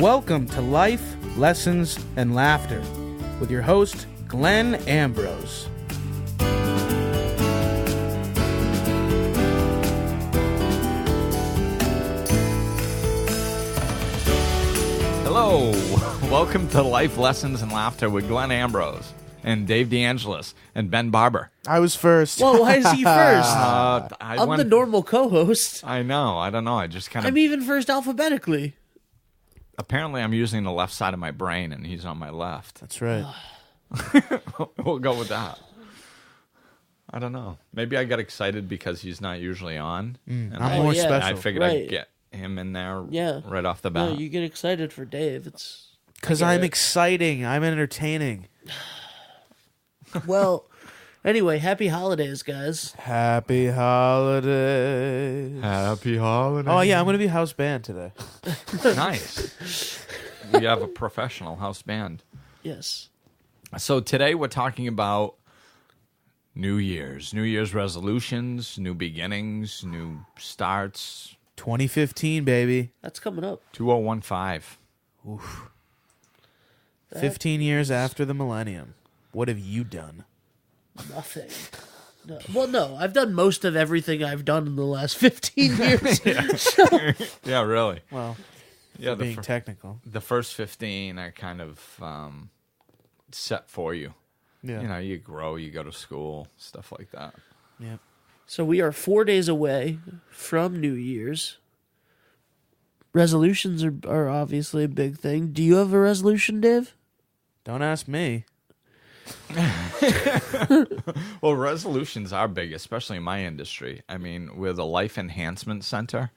Welcome to Life, Lessons, and Laughter with your host, Glenn Ambrose. Hello, welcome to Life, Lessons, and Laughter with Glenn Ambrose and Dave DeAngelis and Ben Barber. I was first. Well, why is he first? I'm the normal co-host. I know. I don't know. I just kind of... I'm even first alphabetically. Apparently, I'm using the left side of my brain, and he's on my left. That's right. We'll go with that. I don't know. Maybe I got excited because he's not usually on. And I'm more special. I figured I'd get him in there right off the bat. No, you get excited for Dave. It's Because I'm exciting. I'm entertaining. Well, anyway, happy holidays, guys. Happy holidays. Happy holidays. Oh, yeah, I'm going to be house band today. Nice. We have a professional house band. Yes. So today we're talking about New Year's resolutions, new beginnings, new starts. 2015, baby. That's coming up. 2015. Oof. 15 years after the millennium. What have you done? Nothing. No. Well, no, I've done most of everything I've done in the last 15 years. Yeah, really. Well, Yeah, being technical. the first 15 are kind of set for you. Yeah. You know, you grow, you go to school, stuff like that. Yep. So we are 4 days away from New Year's. Resolutions are obviously a big thing. Do you have a resolution, Dave? Don't ask me. Well, resolutions are big, especially in my industry. I mean, we're the Life Enhancement Center.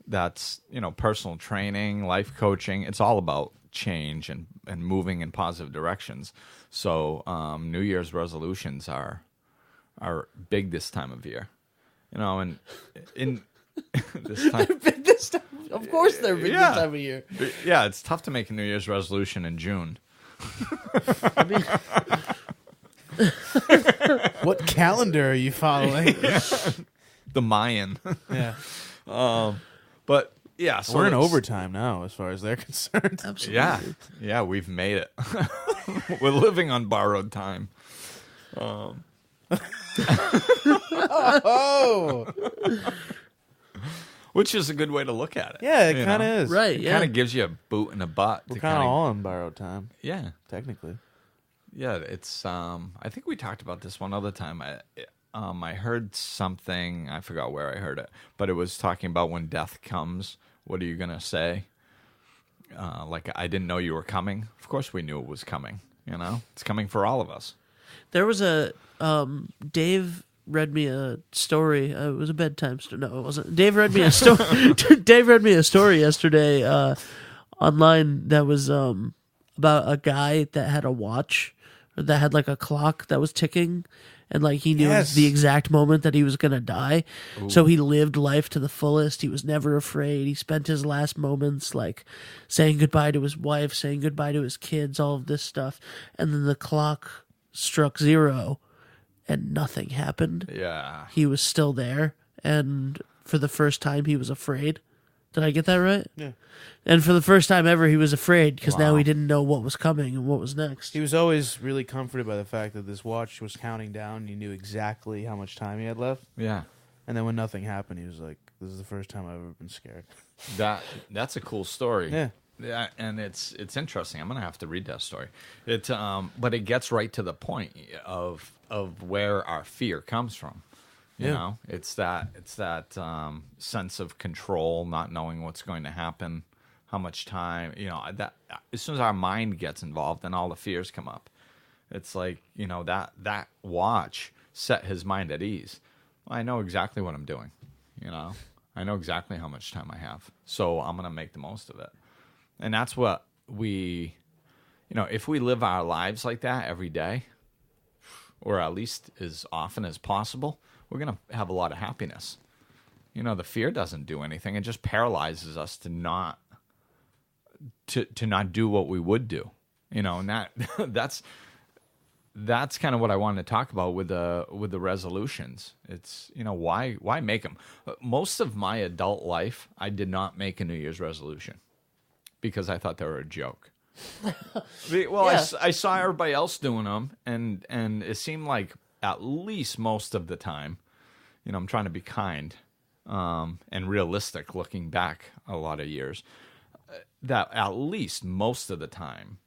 That's, personal training, life coaching. It's all about change and moving in positive directions. So New Year's resolutions are big this time of year. And in this time... Of course they're big this time of year. Yeah, it's tough to make a New Year's resolution in June. I mean, What calendar are you following? The Mayan. Yeah. But yeah, so We're in overtime now as far as they're concerned. absolutely. Yeah, we've made it. We're living on borrowed time. Oh. Which is a good way to look at it. Yeah, it kind of is. Right, It yeah. kind of gives you a boot in the butt. We're kind of all on borrowed time, Yeah. technically. Yeah, it's I think we talked about this one other time. I heard something, I forgot where I heard it, but it was talking about when death comes, what are you going to say? Like, I didn't know you were coming. Of course we knew it was coming, It's coming for all of us. There was a Dave read me a story. It was a bedtime story. No, it wasn't. Dave read me a story. Dave read me a story yesterday online that was about a guy that had a watch or that had like a clock that was ticking, and like he knew Yes. the exact moment that he was gonna die. So he lived life to the fullest. He was never afraid. He spent his last moments like saying goodbye to his wife, saying goodbye to his kids, all of this stuff, and then the clock struck 0. And nothing happened. Yeah. He was still there, and for the first time, he was afraid. Did I get that right? Yeah. And for the first time ever, he was afraid because now Wow. he didn't know what was coming and what was next. He was always really comforted by the fact that this watch was counting down. You knew exactly how much time he had left. Yeah. And then when nothing happened, he was like, this is the first time I've ever been scared. That's a cool story. Yeah. Yeah, and it's interesting. I'm gonna have to read that story. But it gets right to the point of where our fear comes from. You know, it's that sense of control, not knowing what's going to happen, how much time. That as soon as our mind gets involved, then all the fears come up. It's like that watch set his mind at ease. Well, I know exactly what I'm doing. I know exactly how much time I have, so I'm gonna make the most of it. And that's what if we live our lives like that every day, or at least as often as possible, we're going to have a lot of happiness. The fear doesn't do anything. It just paralyzes us to not do what we would do. And that's kind of what I wanted to talk about with the resolutions. It's, why make them? Most of my adult life, I did not make a New Year's resolution. because I thought they were a joke. Well, Yeah. I saw everybody else doing them, and it seemed like at least most of the time, I'm trying to be kind and realistic looking back a lot of years, that at least most of the time,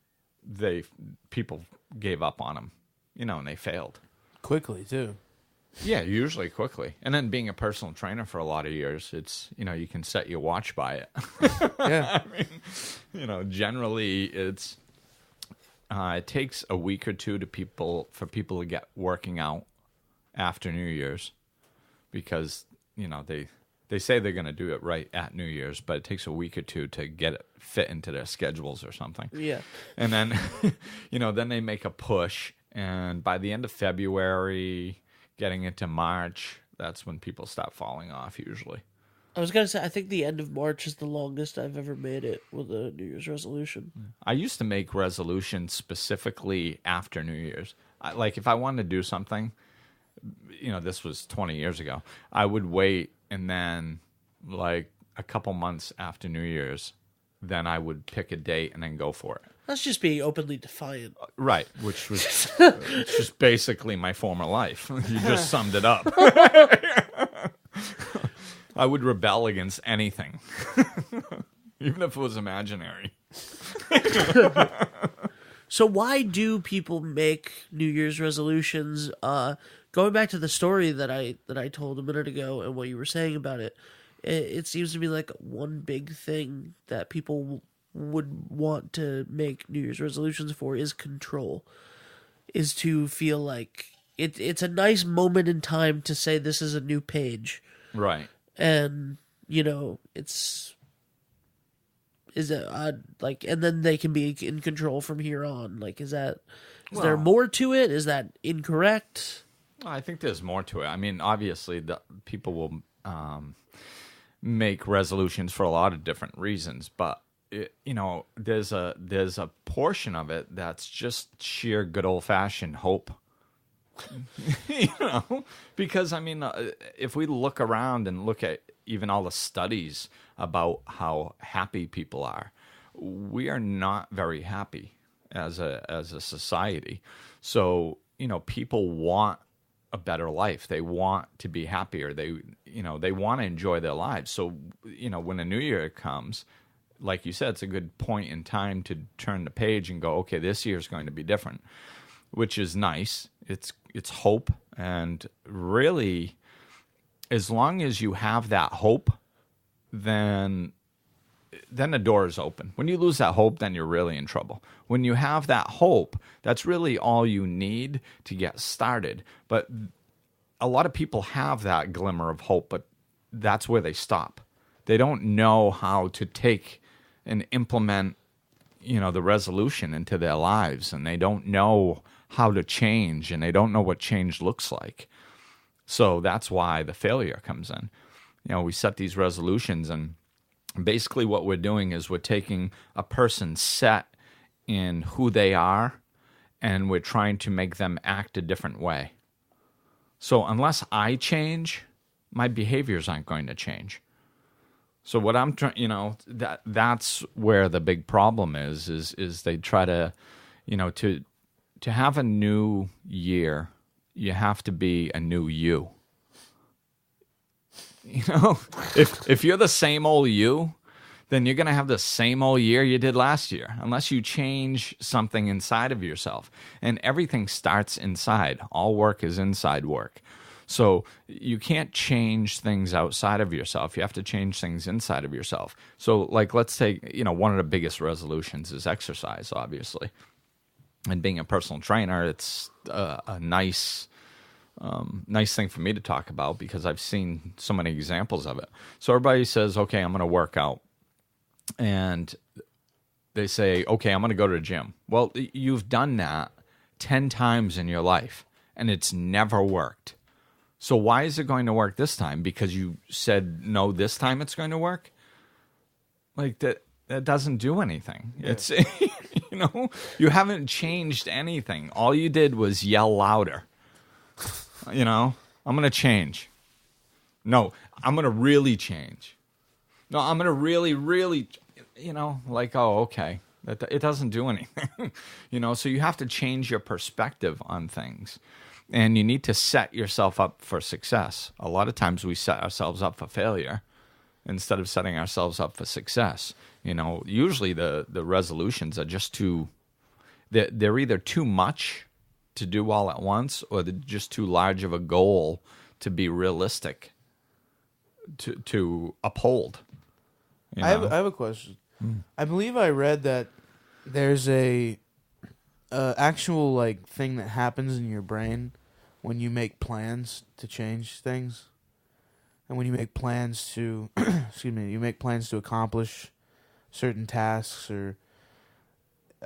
people gave up on them, and they failed. Quickly, too. Yeah, usually quickly. And then being a personal trainer for a lot of years, it's, you can set your watch by it. Yeah. I mean, generally it takes a week or two for people to get working out after New Year's, because, they say they're going to do it right at New Year's, but it takes a week or two to get it fit into their schedules or something. Yeah. And then, then they make a push, and by the end of February, getting into March, that's when people start falling off usually. I was going to say, I think the end of March is the longest I've ever made it with a New Year's resolution. I used to make resolutions specifically after New Year's. Like if I wanted to do something, this was 20 years ago, I would wait, and then like a couple months after New Year's, then I would pick a date and then go for it. That's just being openly defiant. Right, which was just basically my former life. You just summed it up. I would rebel against anything, even if it was imaginary. So why do people make New Year's resolutions? Going back to the story that I told a minute ago and what you were saying about it, it seems to be like one big thing that people would want to make New Year's resolutions for is control. Is to feel like it's a nice moment in time to say this is a new page. Right. And, is it like, and then they can be in control from here on. Like, is there more to it? Is that incorrect? I think there's more to it. I mean, obviously, the people will make resolutions for a lot of different reasons, but there's a portion of it that's just sheer good old fashioned hope. Because I mean, if we look around and look at even all the studies about how happy people are, we are not very happy as a society. So people want a better life. They want to be happier. They want to enjoy their lives. So when a new year comes, like you said, it's a good point in time to turn the page and go, okay, this year is going to be different, which is nice. It's hope, and really, as long as you have that hope, then the door is open. When you lose that hope, then you're really in trouble. When you have that hope, that's really all you need to get started. But a lot of people have that glimmer of hope, but that's where they stop. They don't know how to take and implement, the resolution into their lives, and they don't know how to change, and they don't know what change looks like. So that's why the failure comes in. We set these resolutions, and basically what we're doing is we're taking a person set in who they are, and we're trying to make them act a different way. So unless I change, my behaviors aren't going to change. So what I'm trying, that's where the big problem is they try to, to have a new year, you have to be a new you. If you're the same old you, then you're going to have the same old year you did last year, unless you change something inside of yourself. And everything starts inside. All work is inside work. So you can't change things outside of yourself. You have to change things inside of yourself. So like, let's take, one of the biggest resolutions is exercise, obviously. And being a personal trainer, it's a nice thing for me to talk about because I've seen so many examples of it. So everybody says, okay, I'm going to work out. And they say, okay, I'm going to go to the gym. Well, you've done that 10 times in your life, and it's never worked. So why is it going to work this time? Because you said, no, this time it's going to work? Like, that doesn't do anything. Yeah. It's... you haven't changed anything. All you did was yell louder. I'm going to change. No, I'm going to really change. No, I'm going to really, really... like, oh, okay, it doesn't do anything. So you have to change your perspective on things, and you need to set yourself up for success. A lot of times we set ourselves up for failure instead of setting ourselves up for success. Usually the resolutions are just they're either too much to do all at once, or they're just too large of a goal to be realistic to uphold. I have a question. I believe I read that there's a actual like thing that happens in your brain when you make plans to change things, and when you make plans to you make plans to accomplish certain tasks, or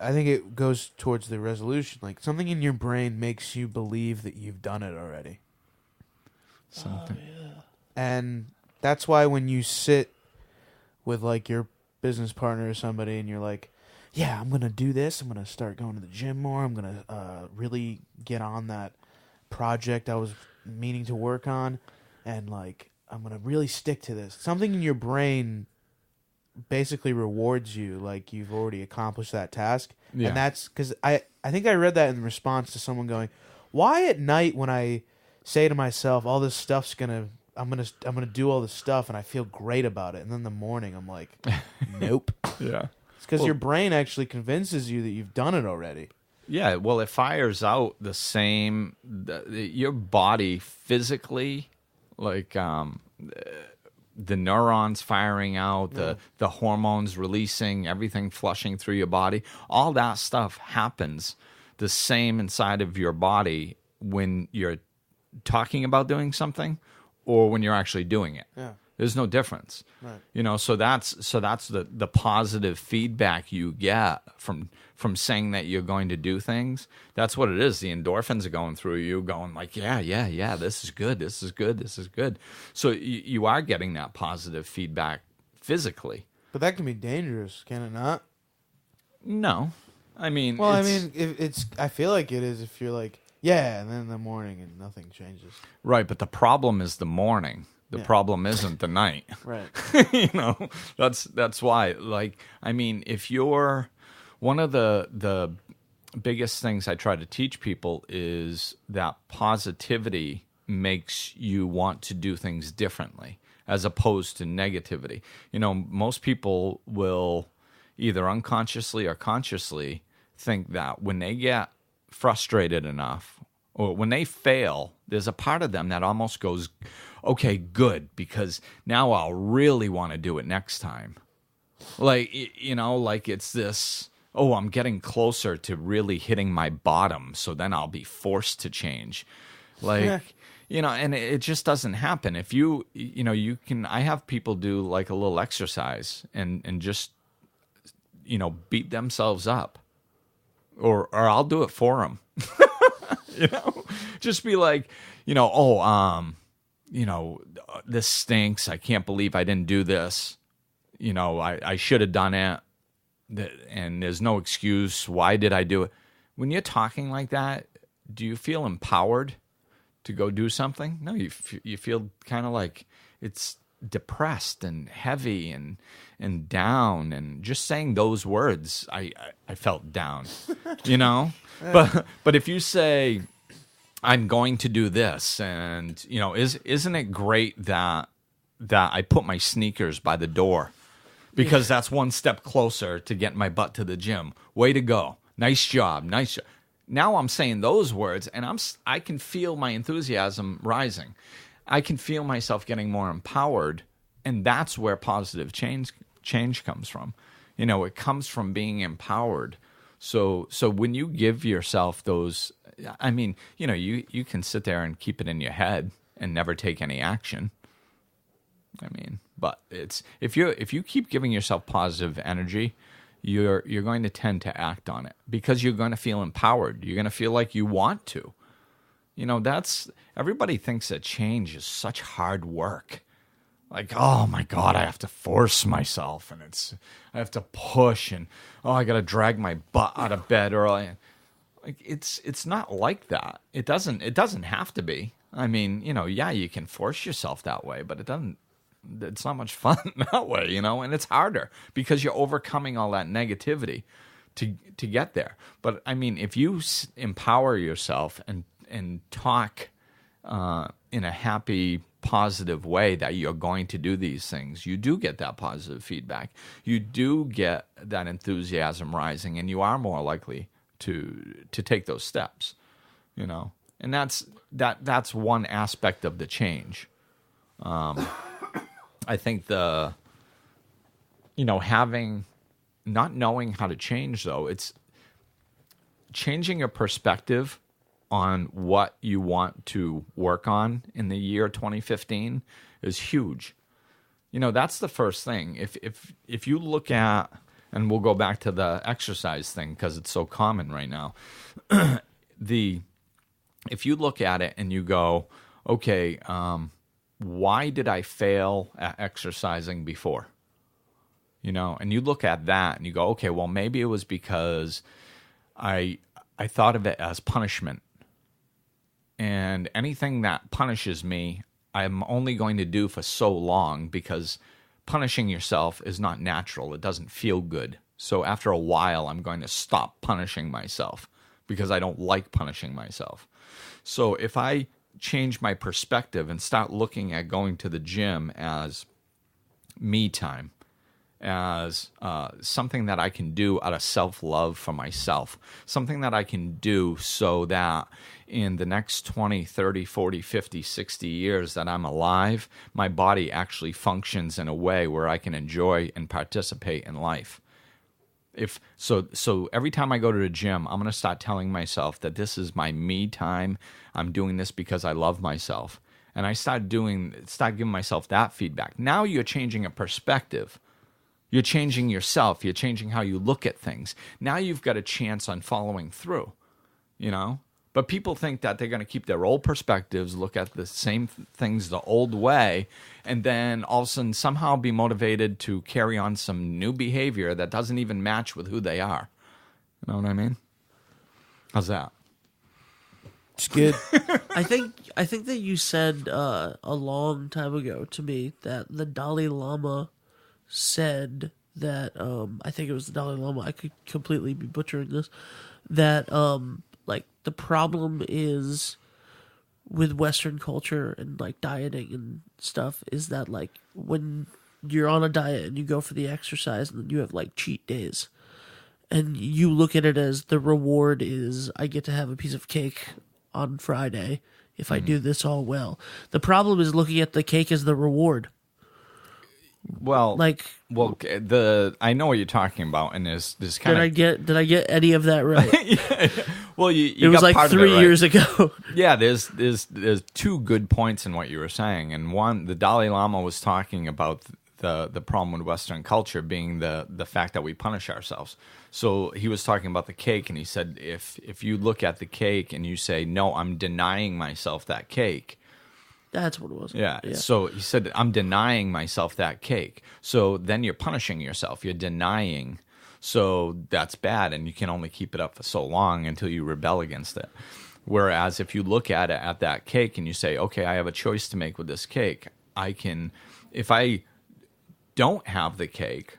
I think it goes towards the resolution. Like something in your brain makes you believe that you've done it already. Something. Oh, yeah. And that's why when you sit with like your business partner or somebody and you're like, yeah, I'm going to do this. I'm going to start going to the gym more. I'm going to really get on that project I was meaning to work on. And like, I'm going to really stick to this. Something in your brain basically rewards you like you've already accomplished that task. Yeah. And that's because I think I read that in response to someone going, why at night when I say to myself, all this stuff's I'm gonna do all this stuff and I feel great about it, and then in the morning I'm like, nope. Yeah. It's because your brain actually convinces you that you've done it already. Yeah, well, it fires out the same. Your body physically, like the neurons firing out, the hormones releasing, everything flushing through your body. All that stuff happens the same inside of your body when you're talking about doing something or when you're actually doing it. Yeah. There's no difference. Right. So that's the positive feedback you get from saying that you're going to do things. That's what it is. The endorphins are going through you, going like, yeah, this is good, this is good, this is good. So you are getting that positive feedback physically. But that can be dangerous, can it not? No. I mean, Well, I feel like it is if you're like, yeah, and then in the morning and nothing changes. Right, but the problem is the morning. The problem isn't the night. Right. That's why. Like, I mean, if you're one of the biggest things I try to teach people is that positivity makes you want to do things differently as opposed to negativity. Most people will either unconsciously or consciously think that when they get frustrated enough or when they fail, there's a part of them that almost goes, okay, good, because now I'll really want to do it next time. Like, like it's this, oh, I'm getting closer to really hitting my bottom, so then I'll be forced to change. Like, and it just doesn't happen. If you can, I have people do like a little exercise and just, beat themselves up. Or I'll do it for them. Just be like, this stinks. I can't believe I didn't do this. I should have done it. And there's no excuse. Why did I do it? When you're talking like that, do you feel empowered to go do something? No, you feel kind of like it's depressed and heavy and down, and just saying those words, I felt down, But if you say, I'm going to do this, and isn't it great that I put my sneakers by the door because that's one step closer to getting my butt to the gym. Way to go! Nice job, nice job. Now I'm saying those words, and I can feel my enthusiasm rising. I can feel myself getting more empowered, and that's where positive change comes from. It comes from being empowered. So when you give yourself those, I mean, you can sit there and keep it in your head and never take any action. I mean, but it's if you keep giving yourself positive energy, you're going to tend to act on it because you're going to feel empowered. You're going to feel like you want to. That's everybody thinks that change is such hard work. Like, oh my God, I have to force myself, and I have to push, and I got to drag my butt out of bed early. Like, it's not like that. It doesn't have to be. I mean, you can force yourself that way, but it doesn't. it's not much fun that way, you know, and it's harder because you're overcoming all that negativity to get there. But I mean, if you empower yourself and talk in a happy, positive way that you're going to do these things, you do get that positive feedback. You do get that enthusiasm rising, and you are more likely to take those steps, you know. And that's one aspect of the change. I think not knowing how to change, though, it's changing your perspective on what you want to work on in the year 2015 is huge. You know, that's the first thing. If you look at, and we'll go back to the exercise thing because it's so common right now. If you look at it and you go, okay, why did I fail at exercising before? You know, and you look at that and you go, okay, well, maybe it was because I thought of it as punishment. And anything that punishes me, I'm only going to do for so long, because punishing yourself is not natural. It doesn't feel good. So after a while, I'm going to stop punishing myself because I don't like punishing myself. So if I change my perspective and start looking at going to the gym as me time, as something that I can do out of self-love for myself, something that I can do so that in the next 20, 30, 40, 50, 60 years that I'm alive, my body actually functions in a way where I can enjoy and participate in life. So every time I go to the gym, I'm going to start telling myself that this is my me time. I'm doing this because I love myself. And I start giving myself that feedback. Now you're changing a perspective. You're changing yourself. You're changing how you look at things. Now you've got a chance on following through, you know? But people think that they're going to keep their old perspectives, look at the same things the old way, and then all of a sudden somehow be motivated to carry on some new behavior that doesn't even match with who they are. You know what I mean? How's that? It's good. I think that you said a long time ago to me that the Dalai Lama said that I think it was the Dalai Lama. I could completely be butchering this. That like the problem is with Western culture and like dieting and stuff is that like when you're on a diet and you go for the exercise and then you have like cheat days and you look at it as the reward is I get to have a piece of cake on Friday if I do this all well. The problem is looking at the cake as the reward. Well, I know what you're talking about, and there's kind of. Did I get any of that right? Yeah. Well, you it was got like part 3 of it right. years ago. Yeah, there's two good points in what you were saying, and one, the Dalai Lama was talking about the problem with Western culture being the fact that we punish ourselves. So he was talking about the cake, and he said if you look at the cake and you say, no, I'm denying myself that cake. That's what it was. Yeah. So he said, I'm denying myself that cake. So then you're punishing yourself. You're denying. So that's bad, and you can only keep it up for so long until you rebel against it. Whereas if you look at it at that cake and you say, okay, I have a choice to make with this cake. If I don't have the cake,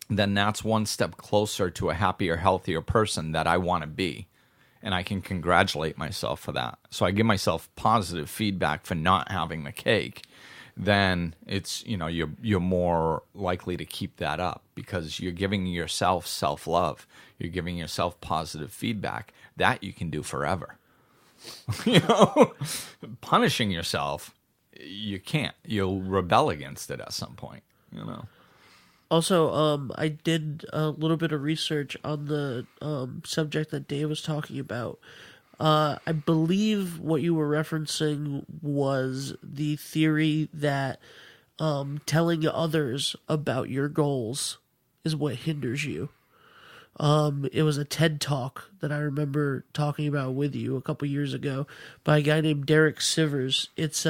then that's one step closer to a happier, healthier person that I want to be. And I can congratulate myself for that. So I give myself positive feedback for not having the cake. Then it's, you're more likely to keep that up because you're giving yourself self-love. You're giving yourself positive feedback. That you can do forever. Punishing yourself, you can't. You'll rebel against it at some point, Also, I did a little bit of research on the subject that Dave was talking about. I believe what you were referencing was the theory that telling others about your goals is what hinders you. It was a TED Talk that I remember talking about with you a couple years ago by a guy named Derek Sivers. It's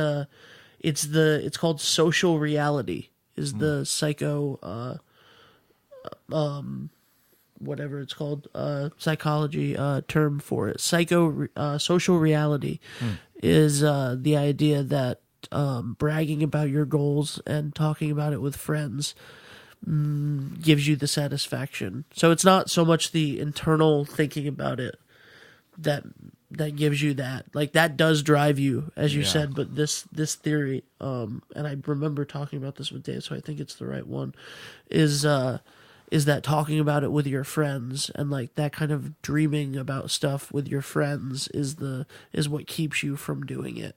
called Social Reality. Is the whatever it's called, psychology term for it. Social reality is the idea that bragging about your goals and talking about it with friends gives you the satisfaction. So it's not so much the internal thinking about it that gives you that. Like, that does drive you, as you said, but this theory, and I remember talking about this with Dave, so I think it's the right one, is that talking about it with your friends and like that kind of dreaming about stuff with your friends is what keeps you from doing it.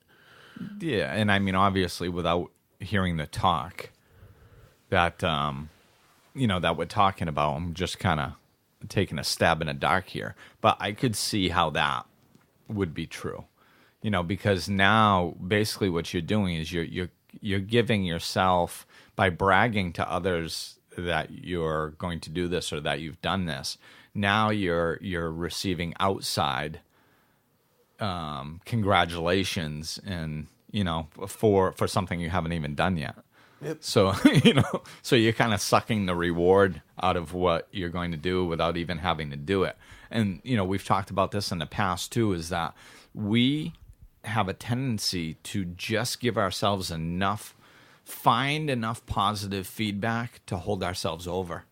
Yeah, and I mean, obviously, without hearing the talk that that we're talking about, I'm just kind of taking a stab in the dark here. But I could see how that would be true, because now basically what you're doing is you're giving yourself, by bragging to others that you're going to do this or that you've done this. Now you're receiving outside congratulations and for something you haven't even done yet. Yep. So so you're kind of sucking the reward out of what you're going to do without even having to do it. And we've talked about this in the past too, is that we have a tendency to just give ourselves find enough positive feedback to hold ourselves over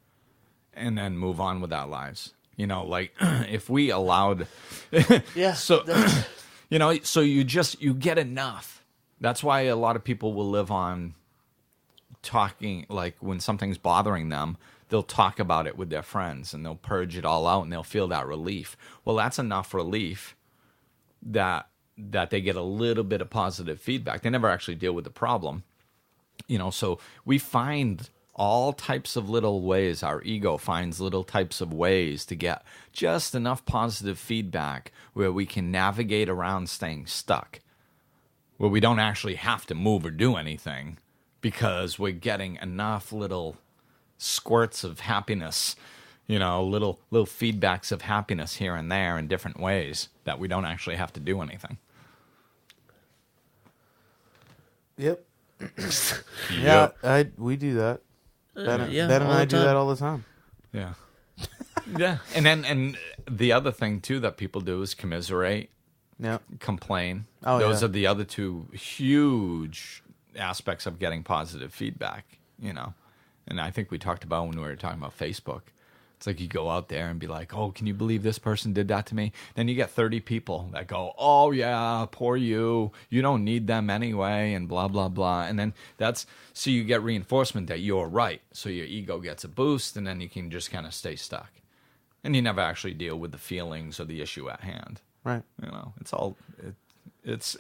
and then move on with our lives. Like if we allowed so so you get enough. That's why a lot of people will live on talking, like when something's bothering them, they'll talk about it with their friends and they'll purge it all out and they'll feel that relief. Well, that's enough relief that they get a little bit of positive feedback. They never actually deal with the problem. So we find all types of little ways, our ego finds little types of ways to get just enough positive feedback where we can navigate around staying stuck, where we don't actually have to move or do anything because we're getting enough little squirts of happiness, little feedbacks of happiness here and there in different ways that we don't actually have to do anything. Yep. Yeah, we do that. Ben and I do that all the time. Yeah. Yeah. And the other thing too that people do is commiserate, complain. Those are the other two huge aspects of getting positive feedback, And I think we talked about when we were talking about Facebook. It's like you go out there and be like, oh, can you believe this person did that to me? Then you get 30 people that go, oh, yeah, poor you. You don't need them anyway, and blah, blah, blah. And then so you get reinforcement that you're right. So your ego gets a boost, and then you can just kind of stay stuck. And you never actually deal with the feelings or the issue at hand. Right. It's all... It's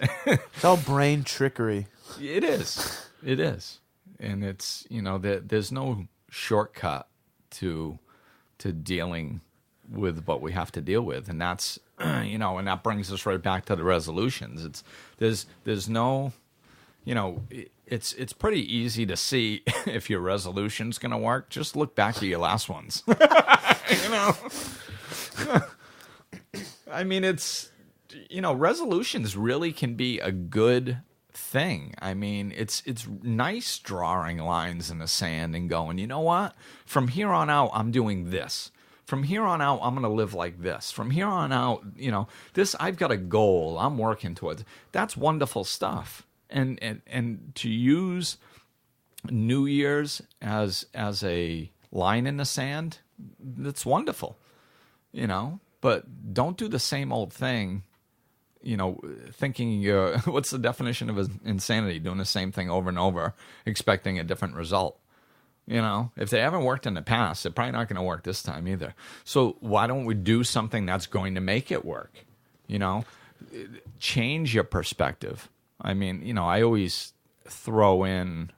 all brain trickery. It is. It is. And it's, there's no shortcut to dealing with what we have to deal with. And that's, and that brings us right back to the resolutions. There's no, it's pretty easy to see if your resolution's going to work. Just look back at your last ones. I mean, it's, resolutions really can be a good thing. I mean, it's nice drawing lines in the sand and going, you know what? From here on out, I'm doing this. From here on out, I'm going to live like this. From here on out, this, I've got a goal I'm working towards. That's wonderful stuff. And to use New Year's as a line in the sand, that's wonderful. But don't do the same old thing. Thinking what's the definition of insanity? Doing the same thing over and over, expecting a different result. If they haven't worked in the past, they're probably not going to work this time either. So why don't we do something that's going to make it work? Change your perspective. I mean, I always throw in,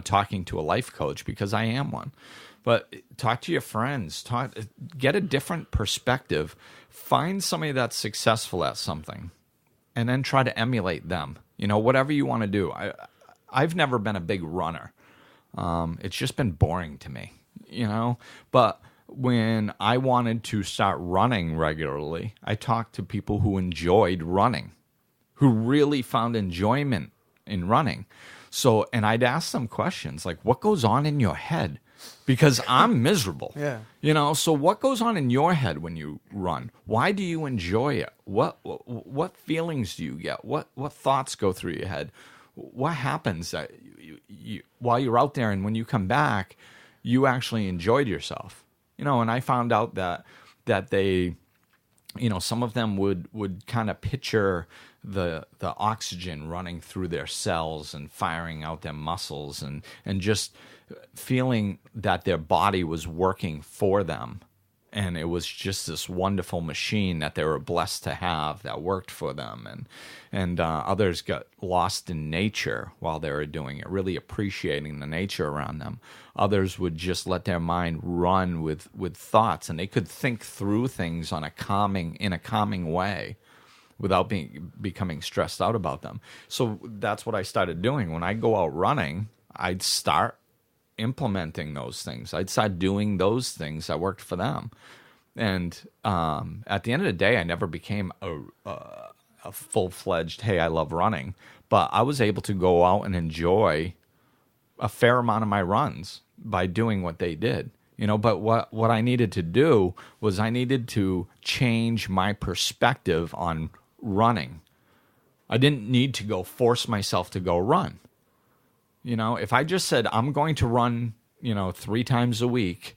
talking to a life coach because I am one. But talk to your friends. Get a different perspective. Find somebody that's successful at something, and then try to emulate them. Whatever you want to do. I've never been a big runner. It's just been boring to me. But when I wanted to start running regularly, I talked to people who enjoyed running, who really found enjoyment in running. So, and I'd ask them questions like, "What goes on in your head because I'm miserable. Yeah. You know, so what goes on in your head when you run? Why do you enjoy it? What feelings do you get? What thoughts go through your head? What happens that you while you're out there, and when you come back, you actually enjoyed yourself? You know, and I found out that they, you know, some of them would kind of picture the oxygen running through their cells and firing out their muscles and just feeling that their body was working for them. And it was just this wonderful machine that they were blessed to have that worked for them. And others got lost in nature while they were doing it, really appreciating the nature around them. Others would just let their mind run with thoughts, and they could think through things in a calming way without becoming stressed out about them. So that's what I started doing. When I go out running, I'd start implementing those things. I'd start doing those things that worked for them. And at the end of the day, I never became a full-fledged, hey, I love running. But I was able to go out and enjoy a fair amount of my runs by doing what they did. You know, but what I needed to do was I needed to change my perspective on running. I didn't need to go force myself to go run. You know, if I just said, I'm going to run, 3 times a week,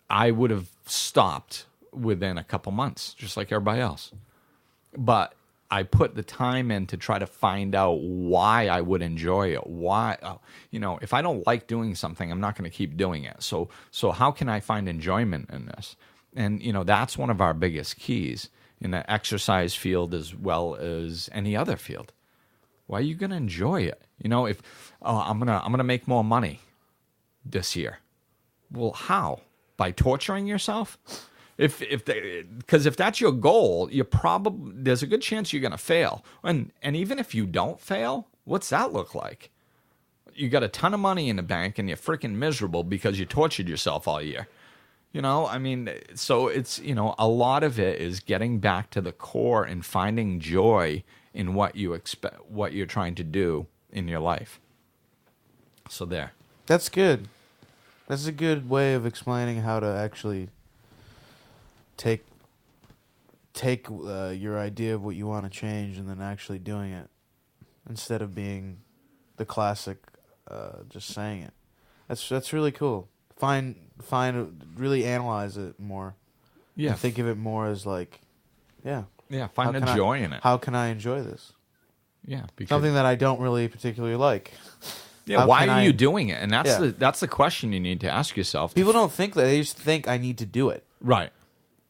I would have stopped within a couple months, just like everybody else. But I put the time in to try to find out why I would enjoy it. Why, if I don't like doing something, I'm not going to keep doing it. So how can I find enjoyment in this? And, that's one of our biggest keys in the exercise field as well as any other field. Why are you going to enjoy it? If I'm gonna make more money this year. Well, how? By torturing yourself? Because if that's your goal, there's a good chance you're going to fail. And even if you don't fail, what's that look like? You got a ton of money in the bank and you're freaking miserable because you tortured yourself all year. So it's, a lot of it is getting back to the core and finding joy in what you expect, what you're trying to do in your life. So there. That's good. That's a good way of explaining how to actually take your idea of what you want to change and then actually doing it instead of being the classic just saying it. That's really cool. Really analyze it more. Yeah. And think of it more as like, yeah. Yeah, find a joy in it. How can I enjoy this? Yeah, because something that I don't really particularly like. Yeah, why are you doing it? And that's the question you need to ask yourself. People don't think that. They just think I need to do it. Right.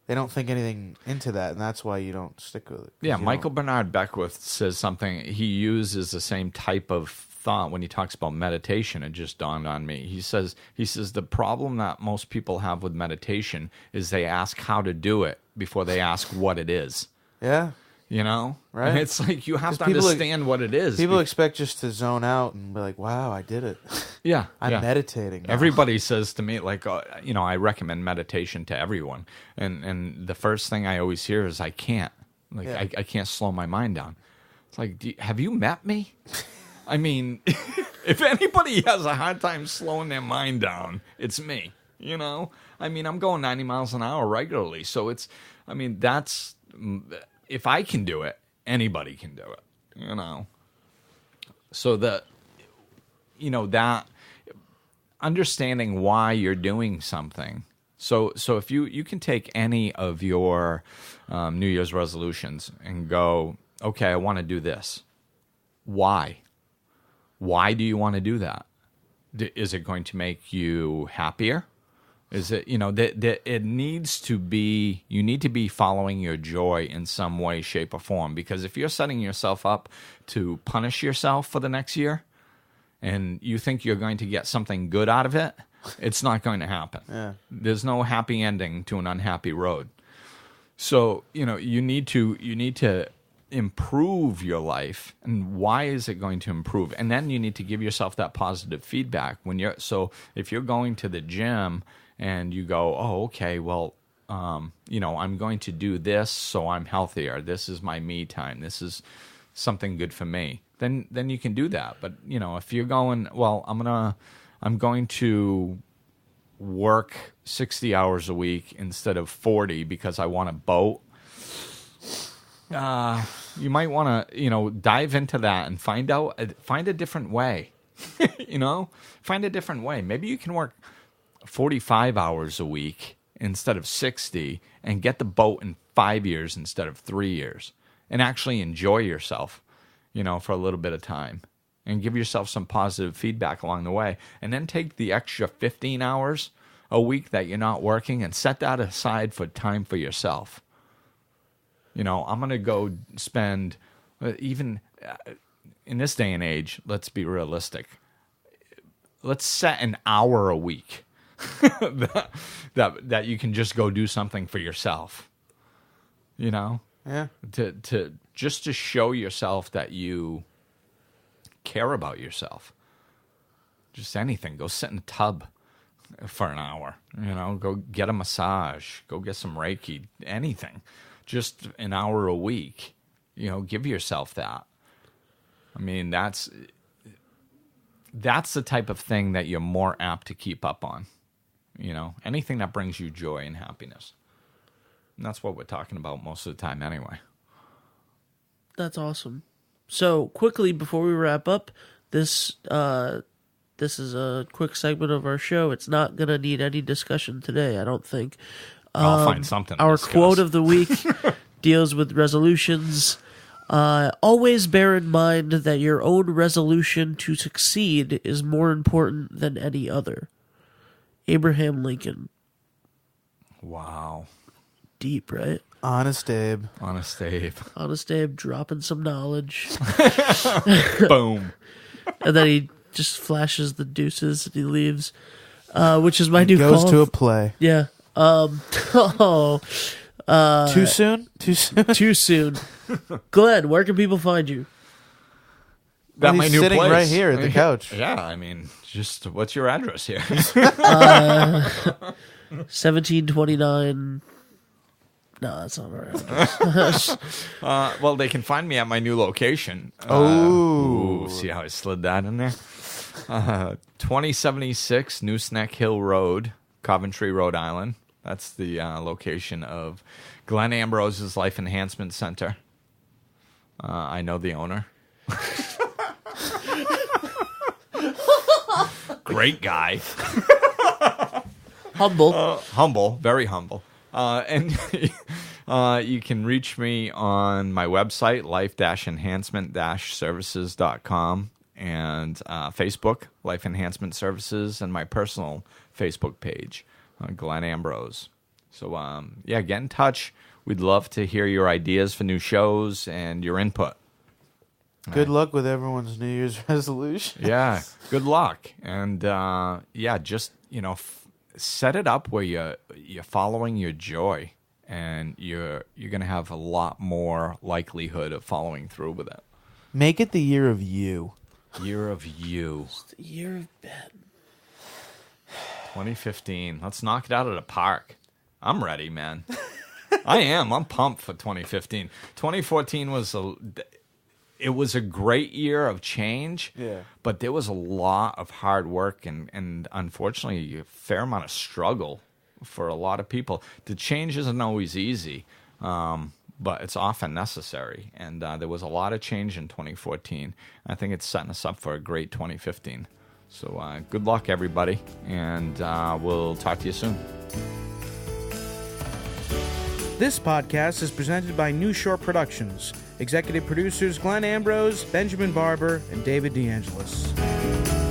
They don't think anything into that, and that's why you don't stick with it. Yeah, Michael Bernard Beckwith says something. He uses the same type of thought when he talks about meditation. It just dawned on me. He says the problem that most people have with meditation is they ask how to do it before they ask what it is. Yeah. Right? And it's like you have to understand what it is. People expect just to zone out and be like, wow, I did it. Yeah. I'm meditating now. Everybody says to me, like, I recommend meditation to everyone. And the first thing I always hear is I can't. Like, yeah. I can't slow my mind down. It's like, have you met me? I mean, if anybody has a hard time slowing their mind down, it's me. I mean, I'm going 90 miles an hour regularly. So that's... If I can do it, anybody can do it, So that understanding why you're doing something. So if you can take any of your New Year's resolutions and go, okay, I want to do this. Why? Why do you want to do that? Is it going to make you happier? Is it, it needs to be, you need to be following your joy in some way, shape, or form. Because if you're setting yourself up to punish yourself for the next year and you think you're going to get something good out of it, it's not going to happen. Yeah. There's no happy ending to an unhappy road. So, you need to improve your life. And why is it going to improve? And then you need to give yourself that positive feedback. So if you're going to the gym and you go, oh, okay, well, I'm going to do this so I'm healthier. This is my me time. This is something good for me. Then you can do that. But, if you're going, well, I'm I'm going to work 60 hours a week instead of 40 because I want a boat. You might want to, dive into that and find a different way. Find a different way. Maybe you can work 45 hours a week instead of 60 and get the boat in 5 years instead of 3 years and actually enjoy yourself, for a little bit of time and give yourself some positive feedback along the way. And then take the extra 15 hours a week that you're not working and set that aside for time for yourself. I'm going to go spend, even in this day and age, let's be realistic. Let's set an hour a week that you can just go do something for yourself. Yeah. To show yourself that you care about yourself. Just anything. Go sit in a tub for an hour. Go get a massage. Go get some Reiki. Anything. Just an hour a week. Give yourself that. I mean, that's the type of thing that you're more apt to keep up on. Anything that brings you joy and happiness. And that's what we're talking about most of the time anyway. That's awesome. So, quickly, before we wrap up, this is a quick segment of our show. It's not going to need any discussion today, I don't think. I'll find something to Our discuss. quote of the week deals with resolutions. Always bear in mind that your own resolution to succeed is more important than any other. Abraham Lincoln. Wow. Deep, right? Honest Abe. Honest Abe. Honest Abe dropping some knowledge. Boom. And then he just flashes the deuces and he leaves. Which is my new Goes call. to a play. Yeah. Too soon? Too soon? Too soon. Glenn, where can people find you? Well, my he's new sitting place. right here at the couch. Yeah, I mean, just what's your address here? 1729. No, that's not our address. Well, they can find me at my new location. Oh. See how I slid that in there? 2076 Nooseneck Hill Road, Coventry, Rhode Island. That's the location of Glenn Ambrose's Life Enhancement Center. I know the owner. Great guy. Humble. Humble, very humble. And you can reach me on my website, life-enhancement-services.com, and Facebook, Life Enhancement Services, and my personal Facebook page, Glenn Ambrose. So, get in touch. We'd love to hear your ideas for new shows and your input. Good luck with everyone's New Year's resolution. Yeah, good luck. And, just, set it up where you're following your joy, and you're going to have a lot more likelihood of following through with it. Make it the year of you. Year of you. It's the year of Ben. 2015. Let's knock it out of the park. I'm ready, man. I am. I'm pumped for 2015. 2014 was a great year of change. Yeah. But there was a lot of hard work and unfortunately a fair amount of struggle for a lot of people. The change isn't always easy, but it's often necessary. And there was a lot of change in 2014. I think it's setting us up for a great 2015. So good luck, everybody, and we'll talk to you soon. This podcast is presented by New Shore Productions. Executive producers Glenn Ambrose, Benjamin Barber, and David DeAngelis.